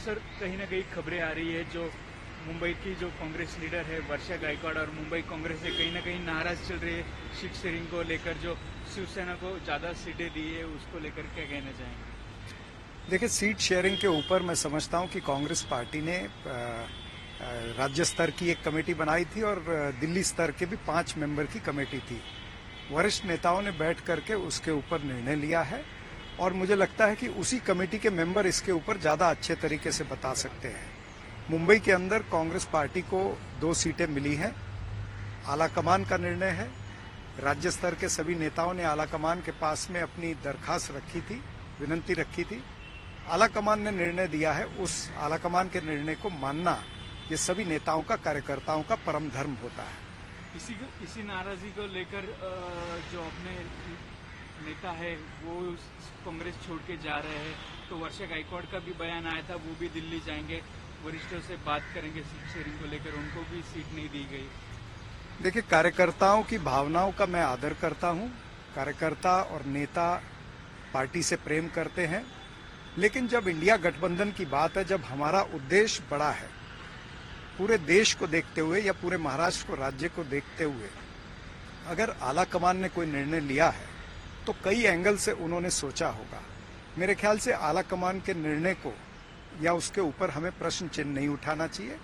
Sir, कहीं ना कहीं खबरें आ रही है जो मुंबई की जो कांग्रेस लीडर है वर्षा गायकवाड़ और मुंबई कांग्रेस से कहीं ना कहीं नाराज चल रही है सीट शेयरिंग को लेकर, जो शिवसेना को ज़्यादा सीटें दी है उसको लेकर क्या कहना चाहेंगे? देखिए, सीट शेयरिंग के ऊपर मैं समझता हूं कि कांग्रेस पार्टी ने राज्य स्तर की एक कमेटी बनाई थी और दिल्ली स्तर के भी 5 मेंबर की कमेटी थी। वरिष्ठ नेताओं ने बैठ करके उसके ऊपर निर्णय लिया है और मुझे लगता है कि उसी कमेटी के मेंबर इसके ऊपर ज़्यादा अच्छे तरीके से बता सकते हैं। मुंबई के अंदर कांग्रेस पार्टी को 2 सीटें मिली हैं। आलाकमान का निर्णय है। राज्य स्तर के सभी नेताओं ने आलाकमान के पास में अपनी दरखास्त रखी थी, विनंती रखी थी। आलाकमान ने निर्णय दिया है। उस आलाकमान के निर्णय को मानना ये सभी नेताओं का, कार्यकर्ताओं का परम धर्म होता है। इसी नाराजगी को लेकर जो अपने नेता है वो कांग्रेस छोड़ के जा रहे हैं, तो वर्षा गायकवाड़ का भी बयान आया था, वो भी दिल्ली जाएंगे, वरिष्ठों से बात करेंगे सीट शेयरिंग को लेकर, उनको भी सीट नहीं दी गई। देखिए, कार्यकर्ताओं की भावनाओं का मैं आदर करता हूं। कार्यकर्ता और नेता पार्टी से प्रेम करते हैं, लेकिन जब इंडिया गठबंधन की बात है, जब हमारा उद्देश्य बड़ा है, पूरे देश को देखते हुए या पूरे महाराष्ट्र को, राज्य को देखते हुए अगर आलाकमान ने कोई निर्णय लिया है तो कई एंगल से उन्होंने सोचा होगा। मेरे ख्याल से आलाकमान के निर्णय को या उसके ऊपर हमें प्रश्न चिन्ह नहीं उठाना चाहिए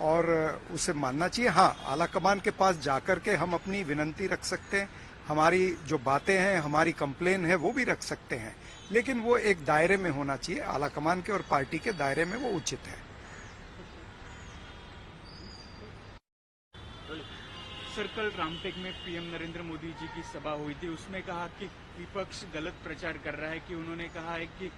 और उसे मानना चाहिए। हाँ, आलाकमान के पास जाकर के हम अपनी विनंती रख सकते हैं, हमारी जो बातें हैं, हमारी कंप्लेन है वो भी रख सकते हैं, लेकिन वो एक दायरे में होना चाहिए। आलाकमान के और पार्टी के दायरे में वो उचित है। सर, कल रामटेक में पीएम नरेंद्र मोदी जी की सभा हुई थी, उसमें कहा कि विपक्ष गलत प्रचार कर रहा है, कि उन्होंने कहा है कि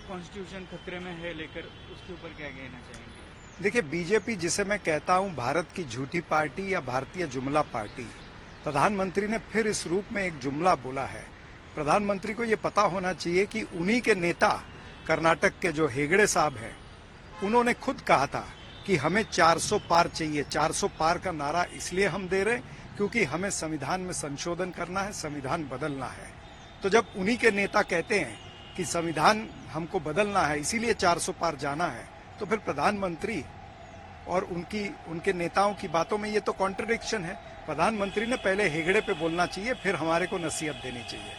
कॉन्स्टिट्यूशन खतरे में है, लेकर उसके ऊपर क्या कहना चाहेंगे? देखिए, बीजेपी, जिसे मैं कहता हूं भारत की झूठी पार्टी या भारतीय जुमला पार्टी, प्रधानमंत्री ने फिर इस रूप में एक जुमला बोला है। प्रधानमंत्री को ये पता होना चाहिए कि उन्हीं के नेता कर्नाटक के जो हेगड़े साहब हैं, उन्होंने खुद कहा था कि हमें 400 पार चाहिए। 400 पार का नारा इसलिए हम दे रहे क्योंकि हमें संविधान में संशोधन करना है, संविधान बदलना है। तो जब उन्हीं के नेता कहते हैं कि संविधान हमको बदलना है, इसीलिए 400 पार जाना है, तो फिर प्रधानमंत्री और उनके नेताओं की बातों में ये तो कॉन्ट्रडिक्शन है। प्रधानमंत्री ने पहले हेगड़े पे बोलना चाहिए, फिर हमारे को नसीहत देनी चाहिए।